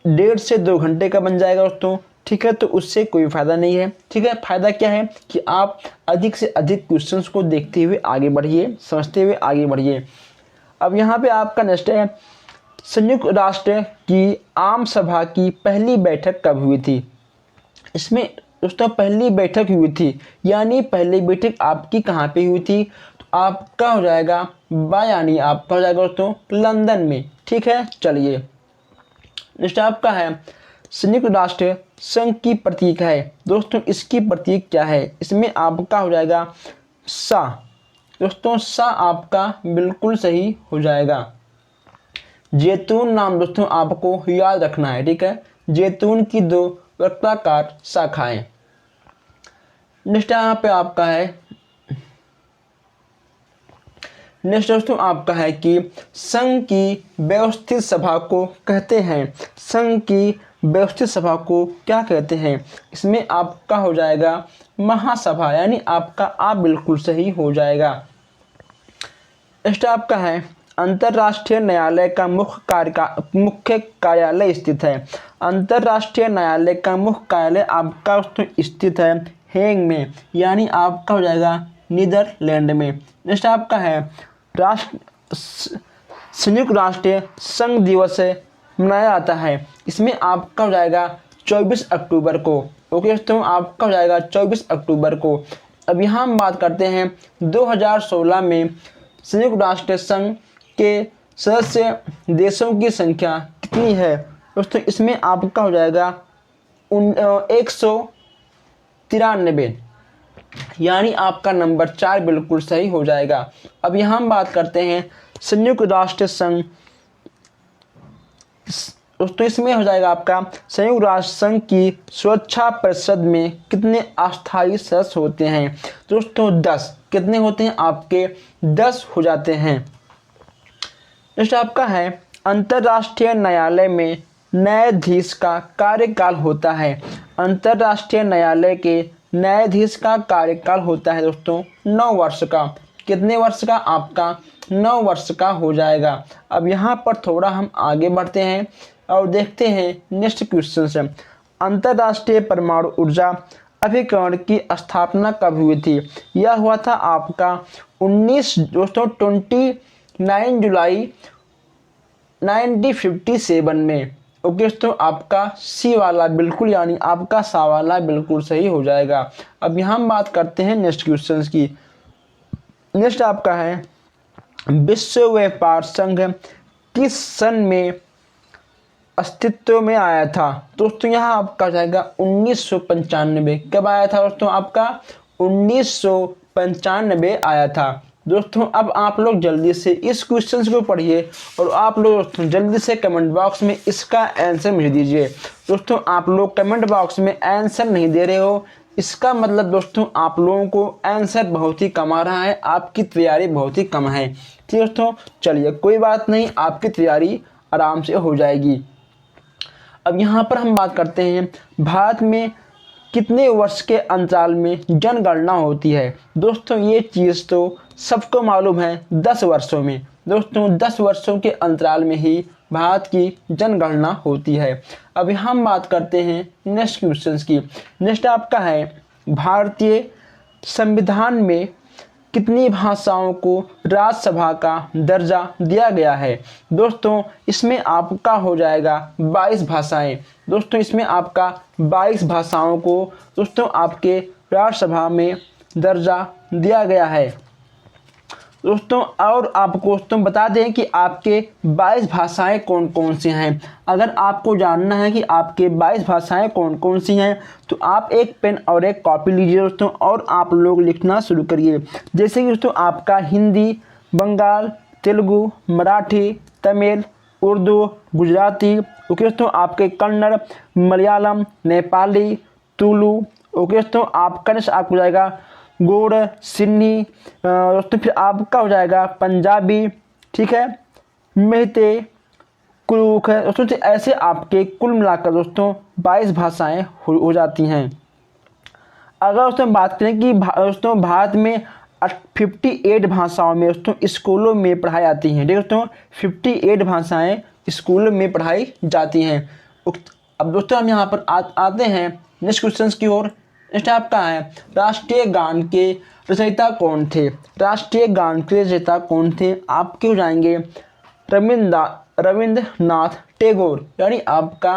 1.5 से 2 घंटे का बन जाएगा दोस्तों। ठीक है, तो उससे कोई फ़ायदा नहीं है। ठीक है, फ़ायदा क्या है कि आप अधिक से अधिक क्वेश्चंस को देखते हुए आगे बढ़िए, समझते हुए आगे बढ़िए। अब यहाँ पे आपका नेक्स्ट है संयुक्त राष्ट्र की आम सभा की पहली बैठक कब हुई थी। इसमें दोस्तों पहली बैठक हुई थी, यानी पहली बैठक आपकी कहाँ पे हुई थी, तो आपका हो जाएगा बा, यानी आपका हो जाएगा दोस्तों लंदन में। ठीक है, चलिए नेक्स्ट आपका है संयुक्त राष्ट्र संघ की प्रतीक है। दोस्तों इसकी प्रतीक क्या है, इसमें आपका हो जाएगा सा। दोस्तों सा आपका बिल्कुल सही हो जाएगा। जैतून नाम दोस्तों आपको याद रखना है। ठीक है, जैतून की 2 वृत्ताकार शाखाएं। नेक्स्ट यहाँ पे आपका है नेक्स्ट दोस्तों आपका है कि संघ की व्यवस्थित सभा को कहते हैं। संघ की व्यवस्थित सभा को क्या कहते हैं, इसमें आपका हो जाएगा महासभा, यानी आपका आप बिल्कुल सही हो जाएगा। नेक्स्ट आपका है अंतर्राष्ट्रीय न्यायालय का मुख्य कार्यालय स्थित है। अंतर्राष्ट्रीय न्यायालय का मुख्य कार्यालय आपका स्थित है हेग में, यानी आपका हो जाएगा नीदरलैंड में। नेक्स्ट आपका है संयुक्त राष्ट्र संघ दिवस मनाया जाता है। इसमें आपका हो जाएगा 24 अक्टूबर को। ओके दोस्तों, आपका हो जाएगा 24 अक्टूबर को। अब यहाँ हम बात करते हैं 2016 में संयुक्त राष्ट्र संघ के सदस्य देशों की संख्या कितनी है दोस्तों? इसमें आपका हो जाएगा 193, यानी आपका नंबर 4 बिल्कुल सही हो जाएगा। अब यहाँ हम बात करते हैं संयुक्त राष्ट्र संघ दोस्तों, इसमें हो जाएगा आपका संयुक्त राष्ट्र संघ की सुरक्षा परिषद में कितने अस्थायी सदस्य होते हैं दोस्तों? 10। कितने होते हैं आपके? 10 हो जाते हैं। नेक्स्ट आपका है अंतर्राष्ट्रीय न्यायालय में न्यायाधीश का कार्यकाल होता है। अंतर्राष्ट्रीय न्यायालय के न्यायाधीश का कार्यकाल होता है दोस्तों 9 वर्ष का। कितने वर्ष का? आपका 9 वर्ष का हो जाएगा। अब यहाँ पर थोड़ा हम आगे बढ़ते हैं और देखते हैं नेक्स्ट क्वेश्चन से। अंतर्राष्ट्रीय परमाणु ऊर्जा अभिकरण की स्थापना कब हुई थी? यह हुआ था आपका 29 जुलाई 1957 में। ओके दोस्तों, आपका सी वाला बिल्कुल, यानी आपका सा वाला बिल्कुल सही हो जाएगा। अब यहाँ हम बात करते हैं नेक्स्ट क्वेश्चन की। नेक्स्ट आपका है विश्व व्यापार संघ किस सन में अस्तित्व में आया था दोस्तों? यहाँ आपका जाएगा 1995। कब आया था दोस्तों? आपका 1995 आया था दोस्तों। अब आप लोग जल्दी से इस क्वेश्चन को पढ़िए और आप लोग दोस्तों जल्दी से कमेंट बॉक्स में इसका आंसर मुझे दीजिए। दोस्तों आप लोग कमेंट बॉक्स में आंसर नहीं दे रहे हो, इसका मतलब दोस्तों आप लोगों को आंसर बहुत ही कम आ रहा है, आपकी तैयारी बहुत ही कम है। ठीक दोस्तों, चलिए कोई बात नहीं, आपकी तैयारी आराम से हो जाएगी। अब यहाँ पर हम बात करते हैं भारत में कितने वर्ष के अंतराल में जनगणना होती है दोस्तों? ये चीज़ तो सबको मालूम है, 10 वर्षों में दोस्तों, 10 वर्षों के अंतराल में ही भारत की जनगणना होती है। अभी हम बात करते हैं नेक्स्ट क्वेश्चन की। नेक्स्ट आपका है भारतीय संविधान में कितनी भाषाओं को राज्यसभा का दर्जा दिया गया है दोस्तों? इसमें आपका हो जाएगा 22 भाषाएं दोस्तों। इसमें आपका 22 भाषाओं को दोस्तों आपके राज्यसभा में दर्जा दिया गया है दोस्तों। और आपको दोस्तों बता दें कि आपके 22 भाषाएं कौन कौन सी हैं। अगर आपको जानना है कि आपके 22 भाषाएं कौन कौन सी हैं तो आप एक पेन और एक कॉपी लीजिए दोस्तों और आप लोग लिखना शुरू करिए। जैसे कि दोस्तों आपका हिंदी, बंगाल, तेलुगु, मराठी, तमिल, उर्दू, गुजराती, ओके दोस्तों आपके कन्नड़, मलयालम, नेपाली, तुलु, ओके दोस्तों आपका नेक्स्ट आपको जाएगा गोड़, सिन्धी दोस्तों, फिर आपका हो जाएगा पंजाबी, ठीक है, मेहते, कुरुख है दोस्तों। तो ऐसे आपके कुल मिलाकर दोस्तों 22 भाषाएं हो जाती हैं। अगर दोस्तों बात करें कि दोस्तों भारत में 58 भाषाओं में दोस्तों स्कूलों में पढ़ाई जाती हैं। दोस्तों 58 भाषाएं स्कूलों में पढ़ाई जाती हैं। अब दोस्तों हम यहाँ पर आते हैं नेक्स्ट क्वेश्चन की ओर। नेक्स्ट आपका है राष्ट्रीय गान के रचयिता कौन थे? राष्ट्रीय गान के रचयिता कौन थे? आपके हो जाएंगे रविंद्रनाथ टैगोर, यानी आपका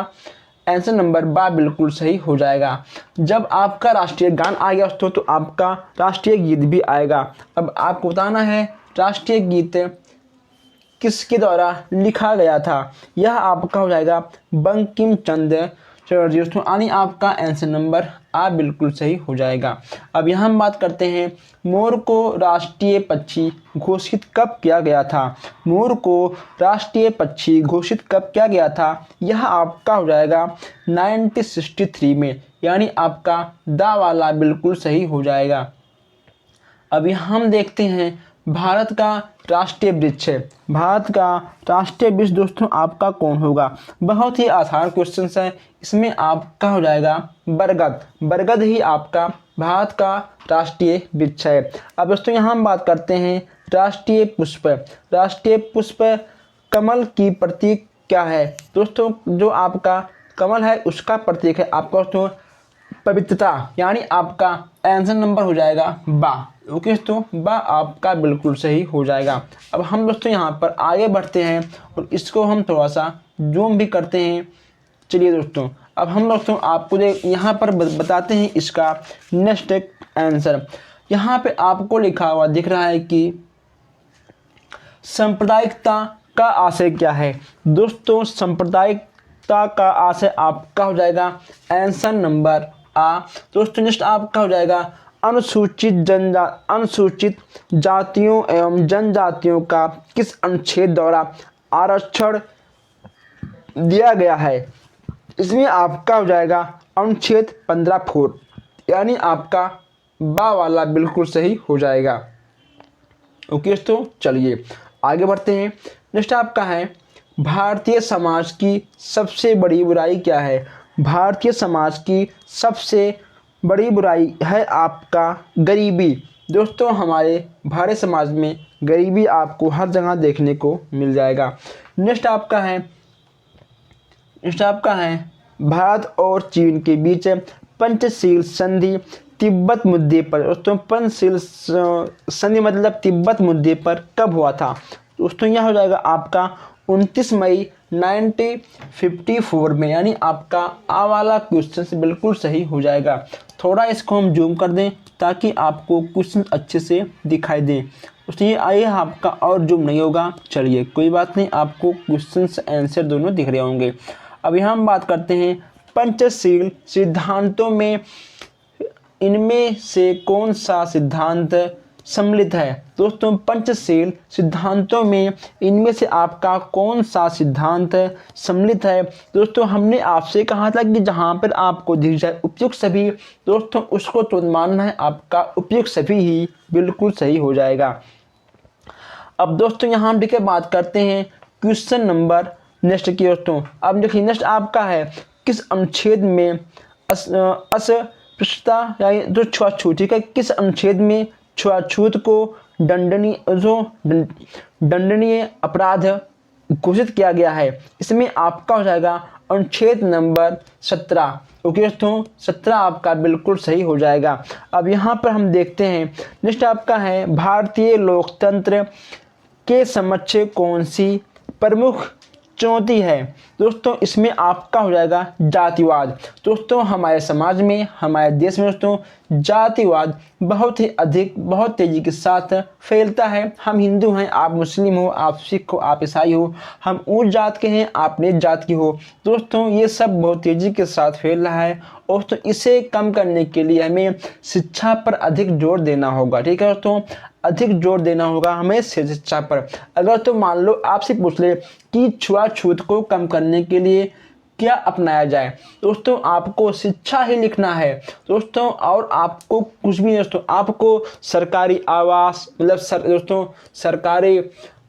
आंसर नंबर 12 बिल्कुल सही हो जाएगा। जब आपका राष्ट्रीय गान आ गया तो आपका राष्ट्रीय गीत भी आएगा। अब आपको बताना है राष्ट्रीय गीत किसके द्वारा लिखा गया था। यह आपका हो जाएगा बंकिम चंद्र चटर्जी दोस्तों, यानी आपका आंसर नंबर आ बिल्कुल सही हो जाएगा। अब यहाँ हम बात करते हैं मोर को राष्ट्रीय पक्षी घोषित कब किया गया था? मोर को राष्ट्रीय पक्षी घोषित कब किया गया था? यह आपका हो जाएगा 1963 में, यानी आपका दा वाला बिल्कुल सही हो जाएगा। अभी हम देखते हैं भारत का राष्ट्रीय वृक्ष है। भारत का राष्ट्रीय वृक्ष दोस्तों आपका कौन होगा? बहुत ही आसान क्वेश्चन है। इसमें आपका हो जाएगा बरगद। बरगद ही आपका भारत का राष्ट्रीय वृक्ष है। अब दोस्तों यहाँ हम बात करते हैं राष्ट्रीय पुष्प। राष्ट्रीय पुष्प कमल की प्रतीक क्या है दोस्तों? जो आपका कमल है उसका प्रतीक है आपका दोस्तों पवित्रता, यानी आपका आंसर नंबर हो जाएगा बा। ओके दोस्तों, बा आपका बिल्कुल सही हो जाएगा। अब हम दोस्तों यहाँ पर आगे बढ़ते हैं और इसको हम थोड़ा सा जूम भी करते हैं। चलिए दोस्तों अब हम दोस्तों आपको यहाँ पर बताते हैं इसका नेक्स्ट आंसर। यहाँ पे आपको लिखा हुआ दिख रहा है कि सांप्रदायिकता का आशय क्या है। दोस्तों सांप्रदायिकता का आशय आपका हो जाएगा आंसर नंबर आ। दोस्तों नेक्स्ट आपका हो जाएगा अनुसूचित जातियों एवं जनजातियों का किस अनुच्छेद द्वारा आरक्षण दिया गया है। इसमें आपका हो जाएगा अनुच्छेद 15(4), यानी आपका बा वाला बिल्कुल सही हो जाएगा। ओके दोस्तों चलिए आगे बढ़ते हैं। नेक्स्ट आपका है भारतीय समाज की सबसे बड़ी बुराई क्या है। भारतीय समाज की सबसे बड़ी बुराई है आपका गरीबी। दोस्तों हमारे भारतीय समाज में गरीबी आपको हर जगह देखने को मिल जाएगा। नेक्स्ट आपका है भारत और चीन के बीच पंचशील संधि तिब्बत मुद्दे पर। दोस्तों पंचशील संधि मतलब तिब्बत मुद्दे पर कब हुआ था। दोस्तों यह हो जाएगा आपका 29 मई 1954 में, यानी आपका आ वाला क्वेश्चन बिल्कुल सही हो जाएगा। थोड़ा इसको हम जूम कर दें ताकि आपको क्वेश्चन अच्छे से दिखाई दे। उसमें आइए आपका और जूम नहीं होगा, चलिए कोई बात नहीं, आपको क्वेश्चन आंसर दोनों दिख रहे होंगे। अभी हम बात करते हैं पंचशील सिद्धांतों में इनमें से कौन सा सिद्धांत सम्मिलित है। दोस्तों पंचशील सिद्धांतों में इनमें से आपका कौन सा सिद्धांत सम्मिलित है। दोस्तों हमने आपसे कहा था कि जहां पर आपको दिख जाए उपयुक्त सभी, दोस्तों उसको तुरंत मानना है, आपका उपयुक्त सभी ही बिल्कुल सही हो जाएगा। अब दोस्तों यहाँ हम देखिए बात करते हैं क्वेश्चन नंबर नेक्स्ट की। दोस्तों अब देखिए नेक्स्ट आपका है किस अनुच्छेद में अस्पृश्यता यानी जो छुआछूत, ठीक है, किस अनुच्छेद में छुआछूत को दंडनीय अपराध घोषित किया गया है। इसमें आपका हो जाएगा अनुच्छेद नंबर 17। ओके दोस्तों 17 आपका बिल्कुल सही हो जाएगा। अब यहाँ पर हम देखते हैं नेक्स्ट आपका है भारतीय लोकतंत्र के समक्ष कौन सी प्रमुख चुनौती है। दोस्तों इसमें आपका हो जाएगा जातिवाद। दोस्तों हमारे समाज में, हमारे देश में दोस्तों जातिवाद बहुत ही अधिक, बहुत तेज़ी के साथ फैलता है। हम हिंदू हैं, आप मुस्लिम हो, आप सिख हो, आप ईसाई हो, हम ऊंच जात के हैं, आप नीच जात की हो। दोस्तों ये सब बहुत तेज़ी के साथ फैल रहा है और तो इसे कम करने के लिए हमें शिक्षा पर अधिक जोर देना होगा। ठीक है दोस्तों, अधिक जोर देना होगा हमें शिक्षा पर। अगर तो मान लो आपसे पूछ ले कि छुआछूत को कम करने के लिए क्या अपनाया जाए, दोस्तों आपको शिक्षा ही लिखना है दोस्तों, और आपको कुछ भी नहीं दोस्तों, आपको सरकारी आवास मतलब दोस्तों सरकारी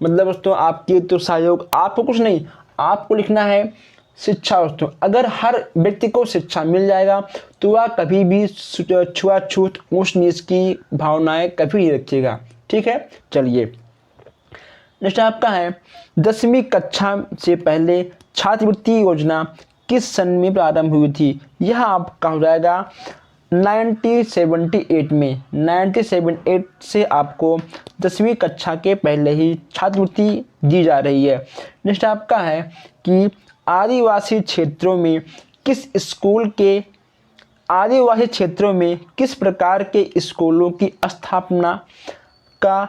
मतलब दोस्तों आपके तो सहयोग, आपको कुछ नहीं, आपको लिखना है शिक्षा। दोस्तों अगर हर व्यक्ति को शिक्षा मिल जाएगा तो वह कभी भी छुआछूत ऊंच नीच की भावनाएं कभी नहीं रखेगा। ठीक है चलिए नेक्स्ट आपका है 10वीं कक्षा से पहले छात्रवृत्ति योजना किस सन में प्रारंभ हुई थी। यह आपका हो जाएगा 1978 में। 1978 से आपको 10वीं कक्षा के पहले ही छात्रवृत्ति दी जा रही है। नेक्स्ट आपका है कि आदिवासी क्षेत्रों में किस प्रकार के स्कूलों की स्थापना का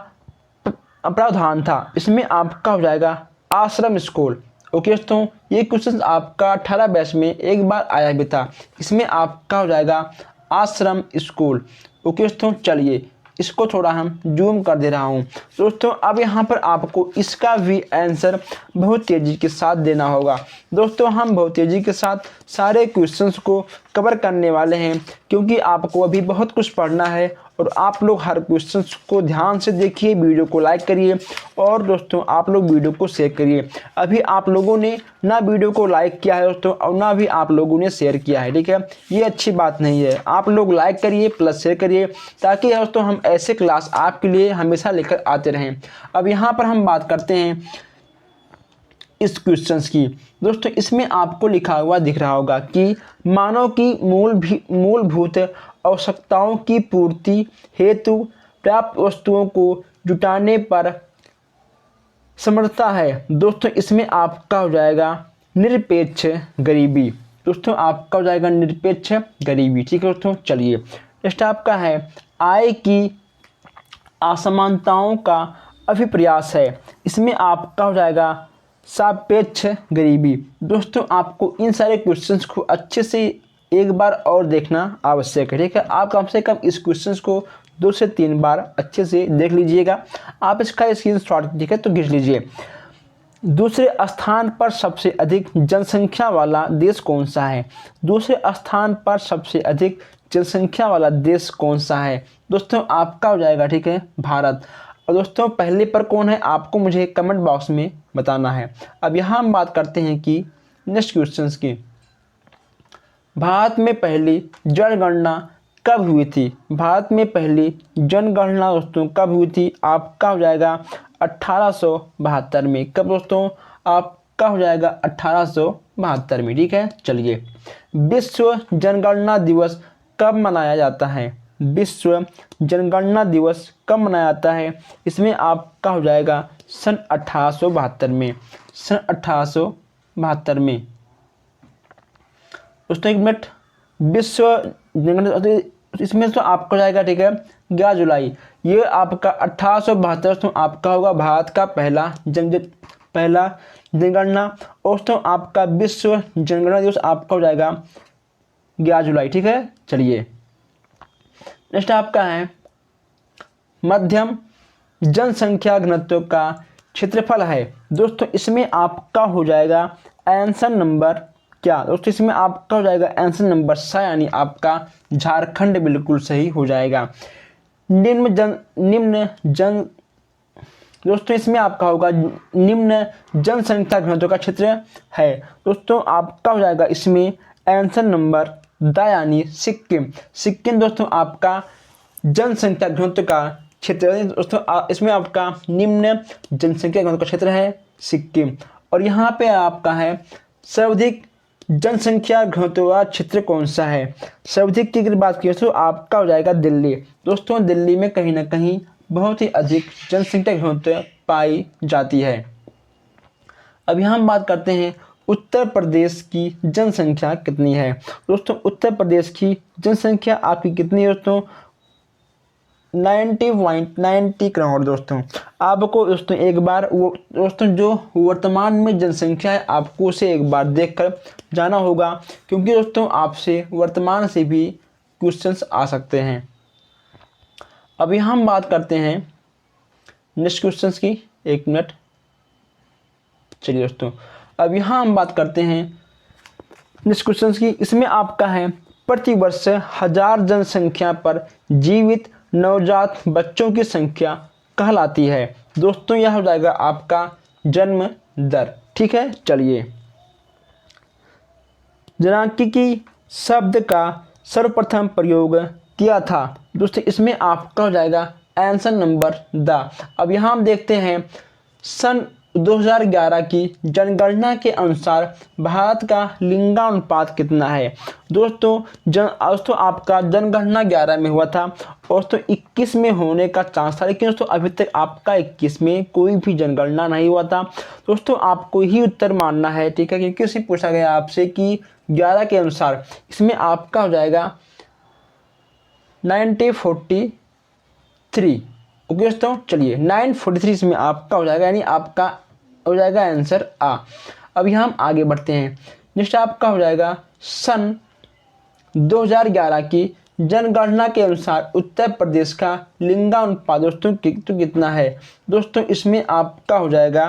प्रावधान था। इसमें आपका हो जाएगा आश्रम स्कूल। ओके दोस्तों ये क्वेश्चन आपका 18 बैच में एक बार आया भी था। इसमें आपका हो जाएगा आश्रम स्कूल। ओके दोस्तों चलिए इसको थोड़ा हम जूम कर दे रहा हूँ। दोस्तों अब यहाँ पर आपको इसका भी आंसर बहुत तेज़ी के साथ देना होगा। दोस्तों हम बहुत तेज़ी के साथ सारे क्वेश्चंस को कवर करने वाले हैं क्योंकि आपको अभी बहुत कुछ पढ़ना है और आप लोग हर क्वेश्चन को ध्यान से देखिए, वीडियो को लाइक करिए और दोस्तों आप लोग वीडियो को शेयर करिए। अभी आप लोगों ने ना वीडियो को लाइक किया है दोस्तों और ना भी आप लोगों ने शेयर किया है। ठीक है ये अच्छी बात नहीं है। आप लोग लाइक करिए प्लस शेयर करिए ताकि दोस्तों हम ऐसे क्लास आपके लिए हमेशा लेकर आते रहें। अब यहाँ पर हम बात करते हैं इस क्वेश्चंस की। दोस्तों इसमें आपको लिखा हुआ दिख रहा होगा कि मानव की मूलभूत आवश्यकताओं की पूर्ति हेतु प्राप्त वस्तुओं को जुटाने पर समर्थता है। दोस्तों इसमें आपका हो जाएगा निरपेक्ष गरीबी। दोस्तों आपका हो जाएगा निरपेक्ष गरीबी। ठीक है दोस्तों, चलिए नेक्स्ट आपका है आय की असमानताओं का अभिप्रयास है। इसमें आपका हो जाएगा सापेक्ष गरीबी। दोस्तों आपको इन सारे क्वेश्चंस को अच्छे से एक बार और देखना आवश्यक है। ठीक है, आप कम से कम इस क्वेश्चंस को 2 से 3 बार अच्छे से देख लीजिएगा। आप इसका स्क्रीनशॉट ठीक है तो खींच लीजिए। दूसरे स्थान पर सबसे अधिक जनसंख्या वाला देश कौन सा है? दूसरे स्थान पर सबसे अधिक जनसंख्या वाला देश कौन सा है? दोस्तों आपका हो जाएगा ठीक है भारत। और दोस्तों पहले पर कौन है आपको मुझे कमेंट बॉक्स में बताना है। अब यहाँ हम बात करते हैं कि नेक्स्ट क्वेश्चंस की, भारत में पहली जनगणना कब हुई थी? भारत में पहली जनगणना दोस्तों कब हुई थी? आपका हो जाएगा 1872 में। कब दोस्तों? आपका हो जाएगा 1872 में। ठीक है, चलिए विश्व जनगणना दिवस कब मनाया जाता है? विश्व जनगणना दिवस कब मनाया जाता है? इसमें आपका हो जाएगा सन 1872 में। सन 1872 में। दोस्तों एक मिनट, विश्व जनगणना इसमें तो आपका हो जाएगा ठीक है 11 जुलाई। ये आपका 1872 दोस्तों आपका होगा भारत का पहला जनगणना। दोस्तों आपका विश्व जनगणना दिवस आपका हो जाएगा 11 जुलाई। ठीक है, चलिए नेक्स्ट आपका है मध्यम जनसंख्या घनत्व का क्षेत्रफल है। दोस्तों इसमें आपका हो जाएगा आंसर नंबर क्या? दोस्तों इसमें आपका हो जाएगा आंसर नंबर सा, यानी आपका झारखंड बिल्कुल सही हो जाएगा। दोस्तों इसमें आपका होगा निम्न जनसंख्या घनत्व का क्षेत्र है। दोस्तों आपका हो जाएगा इसमें आंसर नंबर द, यानी सिक्किम। सिक्किम दोस्तों आपका जनसंख्या घनत्व का क्षेत्र है। दोस्तों इसमें आपका निम्न जनसंख्या घनत्व का क्षेत्र है सिक्किम। और यहाँ पे आपका है सर्वाधिक जनसंख्या घनत्व का क्षेत्र कौन सा है? सर्वाधिक की अगर बात की तो आपका हो जाएगा दिल्ली। दोस्तों दिल्ली में कहीं ना कहीं बहुत ही अधिक जनसंख्या घनत्व पाई जाती है। अब यहाँ हम बात करते हैं उत्तर प्रदेश की जनसंख्या कितनी है। दोस्तों उत्तर प्रदेश की जनसंख्या आपकी कितनी है दोस्तों? 90.90 करोड़। दोस्तों आपको दोस्तों एक बार वो दोस्तों जो वर्तमान में जनसंख्या है आपको उसे एक बार देखकर जाना होगा, क्योंकि दोस्तों आपसे वर्तमान से भी क्वेश्चंस आ सकते हैं। अभी हम बात करते हैं नेक्स्ट क्वेश्चंस की। एक मिनट, चलिए दोस्तों अब यहाँ हम बात करते हैं नेक्स्ट क्वेश्चंस की। इसमें आपका है प्रतिवर्ष 1000 जनसंख्या पर जीवित नवजात बच्चों की संख्या कहलाती है। दोस्तों यह हो जाएगा आपका जन्म दर। ठीक है, चलिए जनांकिकी शब्द का सर्वप्रथम प्रयोग किया था। दोस्तों इसमें आपका हो जाएगा आंसर नंबर द। अब यहाँ हम देखते हैं सन 2011 की जनगणना के अनुसार भारत का लिंगानुपात कितना है। दोस्तों आपका जनगणना 11 में हुआ था, दोस्तों 21 में होने का चांस था, लेकिन दोस्तों अभी तक आपका 21 में कोई भी जनगणना नहीं हुआ था। दोस्तों आपको ही उत्तर मानना है। ठीक है, क्योंकि उसे पूछा गया आपसे कि 11 के अनुसार इसमें आपका हो जाएगा 943। ओके दोस्तों, चलिए 943 इसमें आपका हो जाएगा, यानी आपका हो जाएगा आंसर आ। अब यहाँ हम आगे बढ़ते हैं। नेक्स्ट आपका हो जाएगा सन 2011 की जनगणना के अनुसार उत्तर प्रदेश का लिंगानुपात दोस्तों कितना है। दोस्तों इसमें आपका हो जाएगा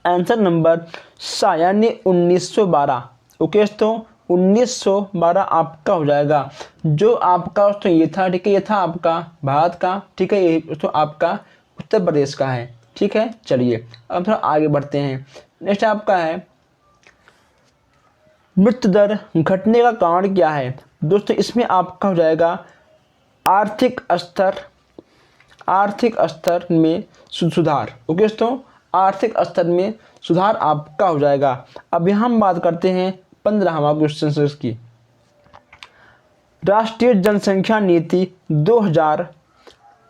आंसर नंबर सा, यानी 1912। ओके दोस्तों 1912 आपका हो जाएगा। जो आपका दोस्तों ये था, ठीक है, ये था आपका भारत का, ठीक है, ये दोस्तों आपका उत्तर प्रदेश का है। ठीक है, चलिए अब थोड़ा आगे बढ़ते हैं। नेक्स्ट आपका है मृत्यु दर घटने का कारण क्या है। दोस्तों इसमें आपका हो जाएगा आर्थिक स्तर में सुधार। ओके दोस्तों आर्थिक स्तर में सुधार आपका हो जाएगा। अब यहाँ हम बात करते हैं 15वां क्वेश्चन की। राष्ट्रीय जनसंख्या नीति 2000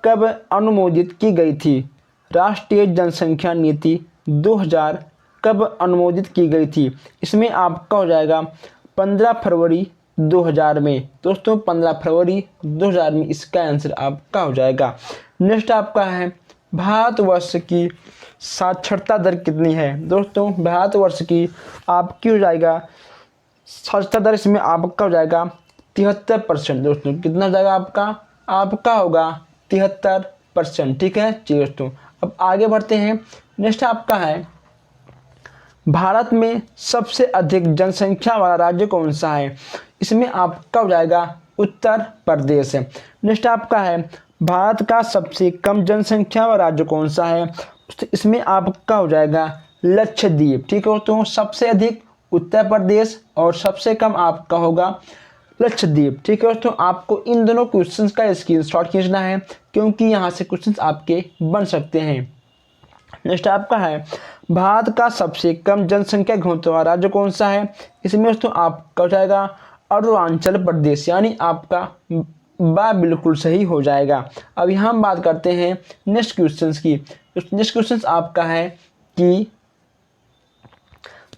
कब अनुमोदित की गई थी। राष्ट्रीय जनसंख्या नीति 2000 कब अनुमोदित की गई थी। इसमें आपका हो जाएगा 15 फरवरी 2000 में। दोस्तों 15 फरवरी 2000 में इसका आंसर आपका हो जाएगा। नेक्स्ट आपका है भारतवर्ष की साक्षरता दर कितनी है। दोस्तों भारतवर्ष की आपकी हो जाएगा साक्षरता दर, इसमें आपका हो जाएगा 73%। दोस्तों कितना हो जाएगा आपका होगा 73%। ठीक है जी दोस्तों, अब आगे बढ़ते हैं। नेक्स्ट आपका है भारत में सबसे अधिक जनसंख्या वाला राज्य कौन सा है। इसमें आपका हो जाएगा उत्तर प्रदेश है। नेक्स्ट आपका है भारत का सबसे कम जनसंख्या वाला राज्य कौन सा है। इसमें आपका हो जाएगा लक्षद्वीप। ठीक है दोस्तों, सबसे अधिक उत्तर प्रदेश और सबसे कम आपका होगा लक्षद्वीप। ठीक है दोस्तों, आपको इन दोनों क्वेश्चंस का स्क्रीनशॉट खींचना है क्योंकि यहाँ से क्वेश्चंस आपके बन सकते हैं। नेक्स्ट आपका है भारत का सबसे कम जनसंख्या घनत्व वाला राज्य कौन सा है। इसमें दोस्तों आपका हो जाएगा अरुणाचल प्रदेश, यानी आपका बा बिल्कुल सही हो जाएगा। अब यहाँ हम बात करते हैं नेक्स्ट क्वेश्चंस की। नेक्स्ट क्वेश्चंस आपका है कि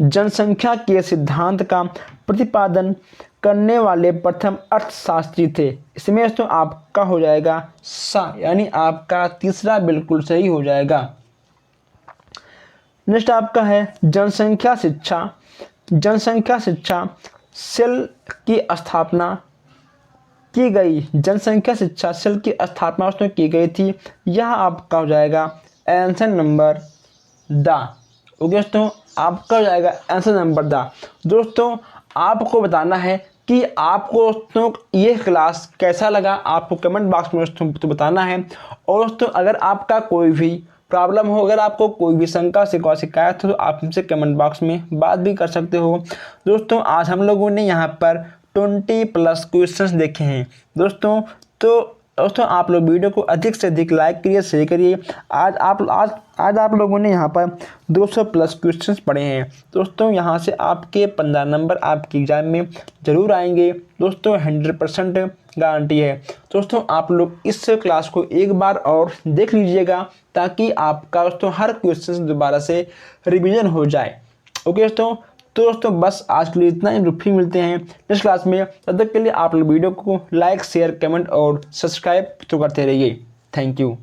जनसंख्या के सिद्धांत का प्रतिपादन करने वाले प्रथम अर्थशास्त्री थे। इसमें दोस्तों आपका हो जाएगा सा, यानी आपका तीसरा बिल्कुल सही हो जाएगा। नेक्स्ट आपका है जनसंख्या शिक्षा सेल की स्थापना की गई। जनसंख्या शिक्षा सेल की स्थापना उसमें की गई थी। यह आपका हो जाएगा आंसर नंबर द। ओके दोस्तों, आपका हो जाएगा आंसर नंबर द। दोस्तों आपको बताना है कि आपको दोस्तों ये क्लास कैसा लगा, आपको कमेंट बॉक्स में दोस्तों तो बताना है। और दोस्तों अगर आपका कोई भी प्रॉब्लम हो, अगर आपको कोई भी शंका शिकायत हो तो आप हमसे कमेंट बॉक्स में बात भी कर सकते हो। दोस्तों आज हम लोगों ने यहाँ पर 20+ क्वेश्चंस देखे हैं। दोस्तों आप लोग वीडियो को अधिक से अधिक लाइक करिए, शेयर करिए। आज आप लोगों ने यहाँ पर 200+ क्वेश्चंस पढ़े हैं। दोस्तों यहाँ से आपके 15 नंबर आपके एग्जाम में ज़रूर आएंगे। दोस्तों 100% गारंटी है। दोस्तों आप लोग इस क्लास को एक बार और देख लीजिएगा ताकि आपका दोस्तों हर क्वेश्चन दोबारा से रिवीजन हो जाए। ओके दोस्तों बस आज के लिए इतना ही। फिर मिलते हैं नेक्स्ट क्लास में। तब तक के लिए आप लोग वीडियो को लाइक शेयर कमेंट और सब्सक्राइब तो करते रहिए। Thank you.